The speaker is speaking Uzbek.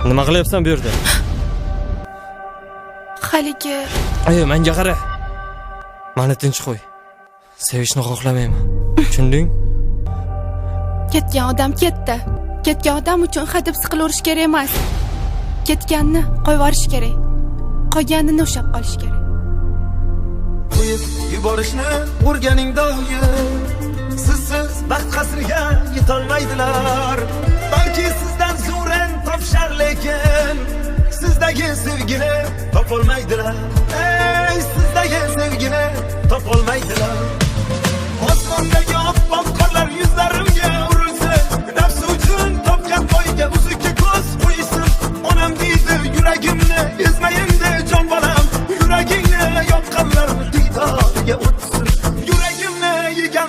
Nima qilyapsan bu yerda? Haligi Ayo, menga qara. Meni tinch qo'y. Sevishni xohlamayman. Tushunding? ketgan odam ketdi. Ketgan odam uchun hadeb siqilaverish kerak emas. Ketganni qo'yib yuborish kerak. Qolganini ushlab qolish kerak. Qo'yib yuborishni o'rganing doim. Sizsiz baxt qasriga yetolmaydilar. Balki sizdan zo'rin topishar, lekin sizdagi sevgini topolmaydilar. Ey, sizdagi sevgini topolmaydilar.